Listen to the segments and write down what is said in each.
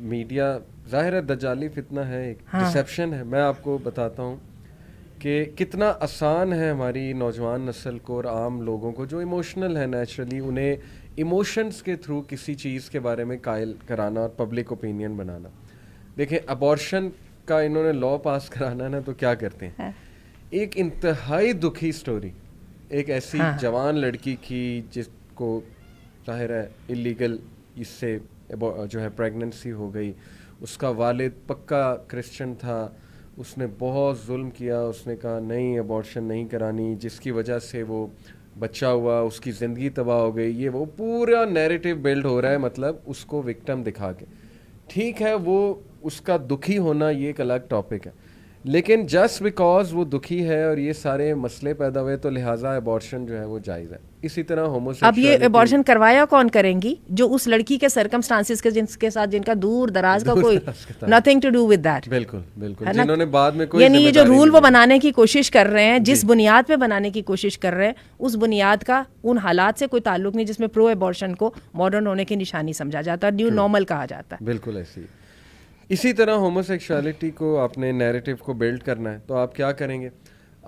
Media ظاہر ہے دجالی فتنہ ہے, ایک ڈسیپشن ہے. میں آپ کو بتاتا ہوں کہ کتنا آسان ہے ہماری نوجوان نسل کو اور عام لوگوں کو جو ایموشنل ہے نیچرلی, انہیں ایموشنز کے تھرو کسی چیز کے بارے میں قائل کرانا اور پبلک اوپینین بنانا. دیکھیں ابارشن کا انہوں نے لا پاس کرانا نا, تو کیا کرتے ہیں, ایک انتہائی دکھی سٹوری ایک ایسی جوان لڑکی کی جس کو ظاہر ہے اللیگل اس سے جو ہے پریگننسی ہو گئی. اس کا والد پکا کرسچن تھا, اس نے بہت ظلم کیا, اس نے کہا نہیں ابارشن نہیں کرانی, جس کی وجہ سے وہ بچہ ہوا, اس کی زندگی تباہ ہو گئی. یہ وہ پورا نیریٹو بلڈ ہو رہا ہے, مطلب اس کو وکٹم دکھا کے. ٹھیک ہے وہ اس کا دکھی ہونا یہ ایک الگ ٹاپک ہے, لیکن جسٹ بیکاز وہ دکھی ہے اور یہ سارے مسئلے پیدا ہوئے تو لہٰذا ابارشن جو ہے وہ جائز ہے. اسی طرح اب یہ ابارشن کروایا کون کریں گی؟ جو اس لڑکی کے سرکمسٹانسز کے کے ساتھ جن کا دور دراز کا کوئی nothing to do with that. بالکل بالکل, جنہوں نے بعد میں کوئی یعنی یہ جو رول وہ بنانے کی کوشش کر رہے ہیں, جس بنیاد پہ بنانے کی کوشش کر رہے ہیں, اس بنیاد کا ان حالات سے کوئی تعلق نہیں جس میں پرو ابارشن کو ماڈرن ہونے کی نشانی سمجھا جاتا ہے, نیو نارمل کہا جاتا ہے. بالکل ایسی. اسی طرح ہومو سیکشوالٹی کو اپنے نیریٹو کو بلڈ کرنا ہے تو آپ کیا کریں گے؟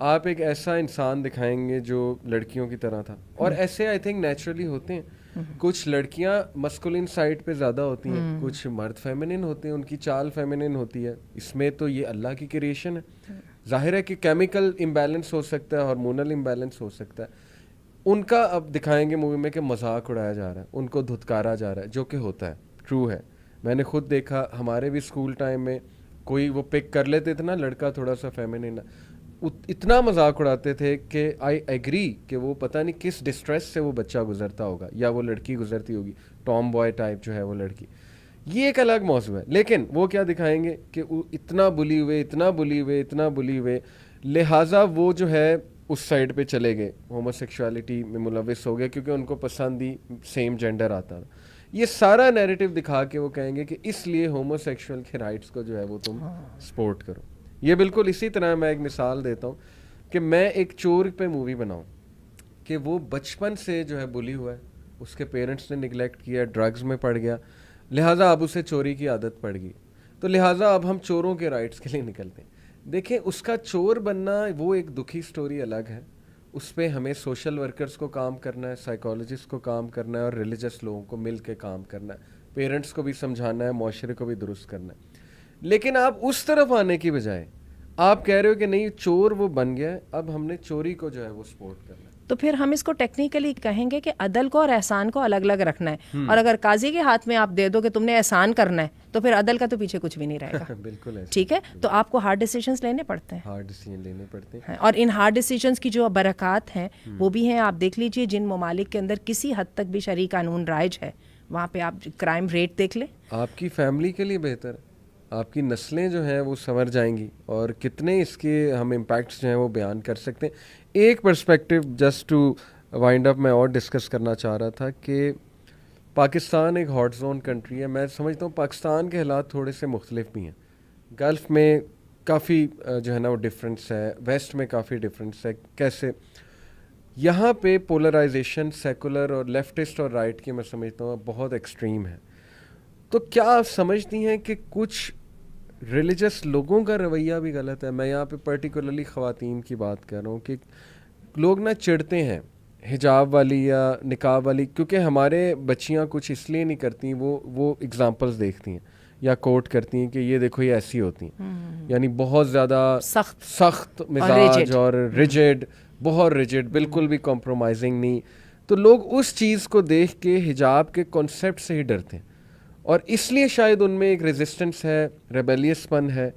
آپ ایک ایسا انسان دکھائیں گے جو لڑکیوں کی طرح تھا, اور ایسے آئی تھنک نیچرلی ہوتے ہیں. کچھ لڑکیاں مسکولین سائڈ پہ زیادہ ہوتی ہیں, کچھ مرد فیمنن ہوتے ہیں, ان کی چال فیمنن ہوتی ہے. اس میں تو یہ اللہ کی کریشن ہے. ظاہر ہے کہ کیمیکل امبیلنس ہو سکتا ہے, ہارمونل امبیلنس ہو سکتا ہے. ان کا اب دکھائیں گے مووی میں کہ مذاق اڑایا جا رہا ہے, ان کو دھتکارا جا رہا ہے, جو کہ ہوتا ہے, ٹرو ہے. میں نے خود دیکھا, ہمارے بھی اسکول ٹائم میں کوئی وہ پک کر لیتے تھے نا لڑکا تھوڑا سا فیمنن, اتنا مذاق اڑاتے تھے کہ آئی ایگری کہ وہ پتہ نہیں کس ڈسٹریس سے وہ بچہ گزرتا ہوگا یا وہ لڑکی گزرتی ہوگی, ٹام بوائے ٹائپ جو ہے وہ لڑکی. یہ ایک الگ موضوع ہے. لیکن وہ کیا دکھائیں گے کہ اتنا بلی ہوئے, اتنا بلی ہوئے, اتنا بلی ہوئے, لہٰذا وہ جو ہے اس سائڈ پہ چلے گئے, ہومو سیکشوالٹی میں ملوث ہو گئے کیونکہ ان کو پسند ہی سیم جینڈر آتا تھا. یہ سارا نیریٹو دکھا کے وہ کہیں گے کہ اس لیے ہومو سیکشول کے رائٹس کو جو ہے وہ تم سپورٹ کرو. یہ بالکل اسی طرح میں ایک مثال دیتا ہوں کہ میں ایک چور پہ مووی بناؤں کہ وہ بچپن سے جو ہے بلی ہوا ہے, اس کے پیرنٹس نے نگلیکٹ کیا, ڈرگز میں پڑ گیا, لہٰذا اب اسے چوری کی عادت پڑ گئی, تو لہٰذا اب ہم چوروں کے رائٹس کے لیے نکلتے ہیں. دیکھیں اس کا چور بننا وہ ایک دکھی سٹوری الگ ہے, اس پہ ہمیں سوشل ورکرز کو کام کرنا ہے, سائیکالوجسٹ کو کام کرنا ہے, اور ریلیجس لوگوں کو مل کے کام کرنا ہے, پیرنٹس کو بھی سمجھانا ہے, معاشرے کو بھی درست کرنا ہے. لیکن آپ اس طرف آنے کی بجائے آپ کہہ رہے ہو کہ نہیں چور وہ بن گیا ہے, اب ہم نے چوری کو جو ہے وہ سپورٹ کرنا ہے. تو پھر ہم اس کو ٹیکنیکلی کہیں گے کہ عدل کو اور احسان کو الگ الگ رکھنا ہے, اور اگر قاضی کے ہاتھ میں آپ دے دو کہ تم نے احسان کرنا ہے تو پھر عدل کا تو پیچھے کچھ بھی نہیں رہے گا. بالکل ٹھیک ہے, تو آپ کو ہارڈ ڈیسیجنز لینے پڑتے ہیں, ہارڈ ڈیسیجن لینے پڑتے ہیں, اور ان ہارڈ ڈیسیجنز کی جو برکات ہیں وہ بھی ہیں. آپ دیکھ لیجئے جن ممالک کے اندر کسی حد تک بھی شرعی قانون رائج ہے, وہاں پہ آپ کرائم ریٹ دیکھ لیں. آپ کی فیملی کے لیے بہتر ہے, آپ کی نسلیں جو ہیں وہ سنور جائیں گی, اور کتنے اس کے ہم امپیکٹس جو ہیں وہ بیان کر سکتے ہیں. ایک پرسپیکٹو جسٹ ٹو وائنڈ اپ میں اور ڈسکس کرنا چاہ رہا تھا کہ پاکستان ایک ہاٹ زون کنٹری ہے. میں سمجھتا ہوں پاکستان کے حالات تھوڑے سے مختلف بھی ہیں. گلف میں کافی جو ہے نا وہ ڈفرینس ہے, ویسٹ میں کافی ڈفرینس ہے. کیسے یہاں پہ پولرائزیشن سیکولر اور لیفٹسٹ اور رائٹ کی میں سمجھتا ہوں بہت ایکسٹریم ہے. تو کیا آپ سمجھتی ہیں کہ کچھ ریلیجس لوگوں کا رویہ بھی غلط ہے؟ میں یہاں پہ پرٹیکولرلی خواتین کی بات کر رہا ہوں کہ لوگ نا چڑھتے ہیں حجاب والی یا نقاب والی, کیونکہ ہمارے بچیاں کچھ اس لیے نہیں کرتی, وہ اگزامپلس دیکھتی ہیں یا کوٹ کرتی ہیں کہ یہ دیکھو یہ ایسی ہوتی ہیں, یعنی بہت زیادہ سخت مزاج اور ریجڈ, بہت ریجڈ, بالکل بھی کمپرومائزنگ نہیں. تو لوگ اس چیز کو دیکھ کے حجاب کے کانسیپٹ سے ہی ڈرتے ہیں, اور اس لیے شاید ان میں ایک ریزسٹنس ہے, ریبیلیس پن ہے.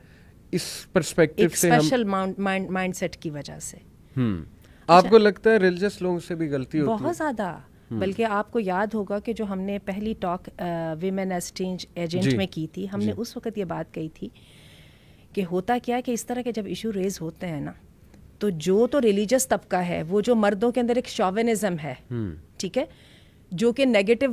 اس پرسپیکٹو سے ہم اسپیشل مائنڈ سیٹ کی وجہ سے آپ کو لگتا ہے ریلیجس لوگوں سے بھی غلطی ہوتی ہے؟ بہت زیادہ. بلکہ آپ کو یاد ہوگا کہ جو ہم نے پہلی talk women as change agent میں کی تھی, ہم نے اس وقت یہ بات کہی تھی کہ ہوتا کیا ہے کہ اس طرح کے جب ایشو ریز ہوتے ہیں نا, تو جو تو ریلیجس طبقہ ہے, وہ جو مردوں کے اندر ایک شوونزم ہے, ٹھیک ہے, جو کہ نیگیٹو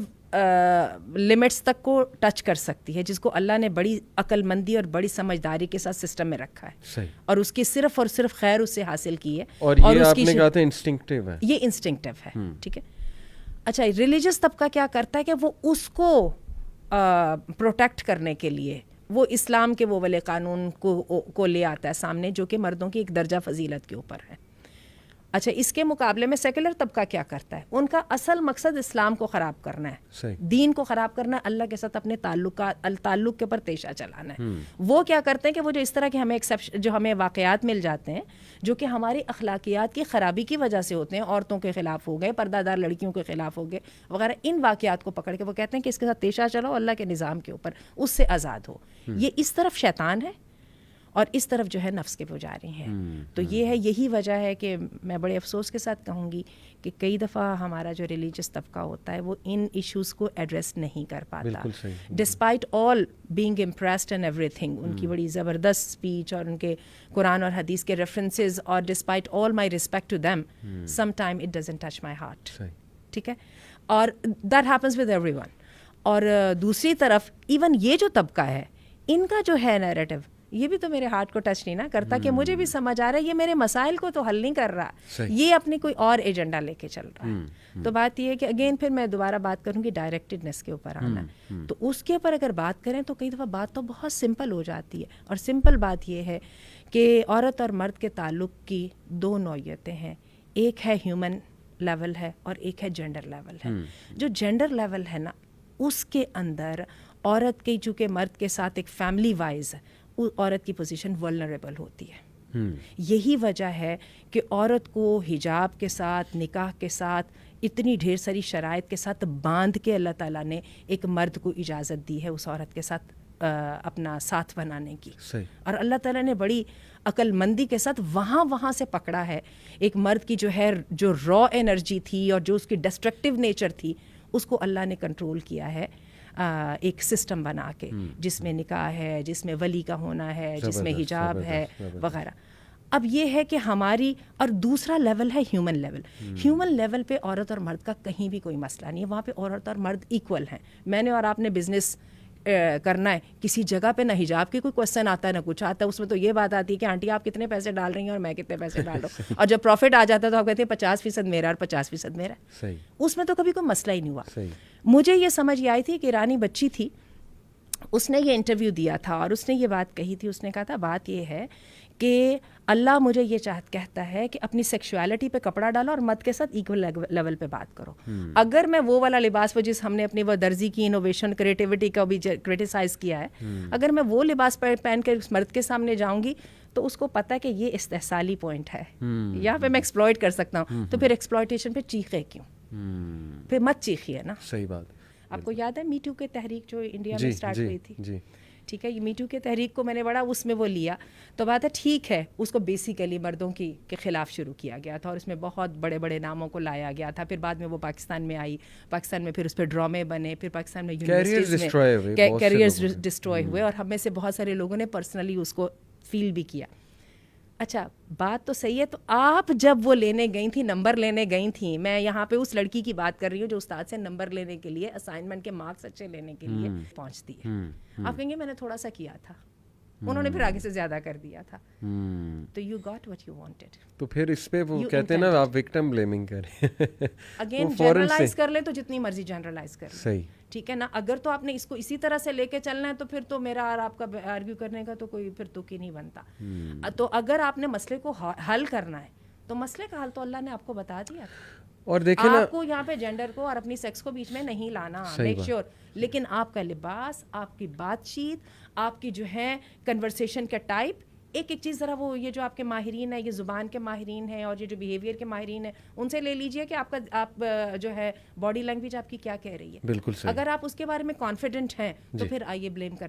لمٹس تک کو ٹچ کر سکتی ہے, جس کو اللہ نے بڑی عقل مندی اور بڑی سمجھداری کے ساتھ سسٹم میں رکھا ہے, اور اس کی صرف اور صرف خیر اس سے حاصل کی ہے, اور یہ آپ نے کہا تھا انسٹنکٹیو ہے, یہ انسٹنکٹیو ہے, ٹھیک ہے. اچھا, ریلیجس طبقہ کیا کرتا ہے کہ وہ اس کو پروٹیکٹ کرنے کے لیے وہ اسلام کے وہ والے قانون کو لے آتا ہے سامنے، جو کہ مردوں کی ایک درجہ فضیلت کے اوپر ہے. اچھا، اس کے مقابلے میں سیکولر طبقہ کیا کرتا ہے؟ ان کا اصل مقصد اسلام کو خراب کرنا ہے، دین کو خراب کرنا ہے، اللہ کے ساتھ اپنے تعلق کے اوپر تیشہ چلانا ہے. وہ کیا کرتے ہیں کہ وہ جو اس طرح کے ہمیں واقعات مل جاتے ہیں جو کہ ہماری اخلاقیات کی خرابی کی وجہ سے ہوتے ہیں، عورتوں کے خلاف ہو گئے، پردہ دار لڑکیوں کے خلاف ہو گئے وغیرہ، ان واقعات کو پکڑ کے وہ کہتے ہیں کہ اس کے ساتھ تیشہ چلاؤ، اللہ کے نظام کے اوپر اس سے آزاد ہو. یہ اس طرف شیطان ہے اور اس طرف جو ہے نفس کے پجاری ہیں. تو یہ ہے، یہی وجہ ہے کہ میں بڑے افسوس کے ساتھ کہوں گی کہ کئی دفعہ ہمارا جو ریلیجس طبقہ ہوتا ہے وہ ان ایشوز کو ایڈریس نہیں کر پاتا، despite all being impressed and everything. ان کی بڑی زبردست اسپیچ اور ان کے قرآن اور حدیث کے ریفرنسز، اور despite all my respect to them, some time it doesn't touch my heart. ٹھیک ہے، اور that happens with everyone. اور دوسری طرف ایون یہ جو طبقہ ہے، ان کا جو ہے نیریٹو، یہ بھی تو میرے ہارٹ کو ٹچ نہیں نہ کرتا کہ مجھے بھی سمجھ آ رہا ہے یہ میرے مسائل کو تو حل نہیں کر رہا، یہ اپنی کوئی اور ایجنڈا لے کے چل رہا ہے. تو بات یہ ہے کہ اگین پھر میں دوبارہ بات کروں گی ڈائریکٹڈنس کے اوپر آنا. تو اس کے اوپر اگر بات کریں تو کئی دفعہ بات تو بہت سمپل ہو جاتی ہے، اور سمپل بات یہ ہے کہ عورت اور مرد کے تعلق کی دو نوعیتیں ہیں. ایک ہے ہیومن لیول ہے اور ایک ہے جینڈر لیول ہے. جو جینڈر لیول ہے نا، اس کے اندر عورت کی چونکہ مرد کے ساتھ ایک فیملی وائز عورت کی پوزیشن ولنریبل ہوتی ہے. یہی وجہ ہے کہ عورت کو حجاب کے ساتھ، نکاح کے ساتھ، اتنی ڈھیر ساری شرائط کے ساتھ باندھ کے اللہ تعالیٰ نے ایک مرد کو اجازت دی ہے اس عورت کے ساتھ اپنا ساتھ بنانے کی. اور اللہ تعالیٰ نے بڑی عقل مندی کے ساتھ وہاں سے پکڑا ہے ایک مرد کی جو ہے، جو را انرجی تھی اور جو اس کی ڈسٹرکٹیو نیچر تھی، اس کو اللہ نے کنٹرول کیا ہے ایک سسٹم بنا کے، جس میں نکاح ہے، جس میں ولی کا ہونا ہے، جس میں حجاب ہے وغیرہ. اب یہ ہے کہ ہماری، اور دوسرا لیول ہے ہیومن لیول. ہیومن لیول پہ عورت اور مرد کا کہیں بھی کوئی مسئلہ نہیں ہے، وہاں پہ عورت اور مرد ایکول ہیں. میں نے اور آپ نے بزنس کرنا ہے، کسی جگہ پہ نہ حجاب کی کوئی کوشچن آتا ہے نہ کچھ آتا ہے. اس میں تو یہ بات آتی ہے کہ آنٹی آپ کتنے پیسے ڈال رہی ہیں اور میں کتنے پیسے ڈال رہا ہوں، اور جب پروفٹ آ جاتا ہے تو آپ کہتے ہیں 50% میرا اور 50% میرا. اس میں تو کبھی کوئی مسئلہ ہی نہیں ہوا. مجھے یہ سمجھ آئی تھی کہ ایرانی بچی تھی، اس نے یہ انٹرویو دیا تھا اور اس نے یہ بات کہی تھی. اس نے کہا تھا بات یہ ہے کہ اللہ مجھے یہ کہتا ہے کہ اپنی سیکشوالٹی پہ کپڑا ڈالو اور مرد کے ساتھ ایکول لیول پہ بات کرو. اگر میں وہ والا لباس، وہ جس ہم نے اپنی وہ درزی کی انوویشن کریٹیوٹی کا بھی کرٹیسائز کیا ہے، اگر میں وہ لباس پہن کے اس مرد کے سامنے جاؤں گی تو اس کو پتہ ہے کہ یہ استحصالی پوائنٹ ہے، یہاں پہ میں ایکسپلائٹ کر سکتا ہوں. تو پھر ایکسپلائٹیشن پہ چیخے کیوں؟ پھر مت چیخیے نا. صحیح بات. آپ کو یاد ہے می ٹو کے تحریک جو انڈیا میں اسٹارٹ ہوئی تھی؟ ٹھیک ہے، یہ می ٹو کے تحریک کو میں نے بڑا اس میں وہ لیا. تو بات ہے ٹھیک ہے، اس کو بیسیکلی مردوں کے خلاف شروع کیا گیا تھا اور اس میں بہت بڑے بڑے ناموں کو لایا گیا تھا. پھر بعد میں وہ پاکستان میں آئی، پاکستان میں پھر اس پہ ڈرامے بنے، پھر پاکستان میں یونیورسٹیز میں کیریئرز ڈسٹروائے ہوئے، اور ہم میں سے بہت سارے لوگوں نے پرسنلی اس کو فیل بھی کیا. اچھا، بات تو صحیح ہے. تو آپ جب وہ لینے گئی تھیں، نمبر لینے گئی تھیں، میں یہاں پہ اس لڑکی کی بات کر رہی ہوں جو استاد سے نمبر لینے کے لیے، اسائنمنٹ کے مارکس اچھے لینے کے لیے پہنچتی ہے. آپ کہیں گے میں نے تھوڑا سا کیا تھا، انہوں نے پھر آگے سے زیادہ کر دیا تھا. تو you got what you wanted. تو پھر اس پہ وہ کہتے ہیں نا آپ وکٹم بلیمنگ کریں. اگین جنرلائز کر لیں تو جتنی مرضی جنرلائز کر لیں. صحیح، ٹھیک ہے نا. اگر تو آپ نے اس کو اسی طرح سے لے کے چلنا ہے تو پھر تو میرا اور آپ کا آرگیو کرنے کا تو کوئی پھر تک ہی نہیں بنتا. تو اگر آپ نے مسئلے کو حل کرنا ہے تو مسئلے کا حل تو اللہ نے آپ کو بتا دیا تھا. اور دیکھیں نا، آپ کو یہاں پہ جینڈر کو اور اپنی سیکس کو بیچ میں نہیں لانا، میک شیور. لیکن آپ کا لباس، آپ کی بات چیت، آپ کی جو ہے کنورسیشن کا ٹائپ، ایک چیز ذرا وہ یہ جو آپ کے ماہرین ہیں، یہ زبان کے ماہرین ہیں اور یہ جو بیہیویئر کے ماہرین ہیں، ان سے لے لیجئے کہ آپ جو ہے باڈی لینگویج آپ کی کیا کہہ رہی ہے. بالکل صحیح. اگر آپ اس کے بارے میں کانفیڈنٹ ہیں تو پھر آئیے بلیم کرنا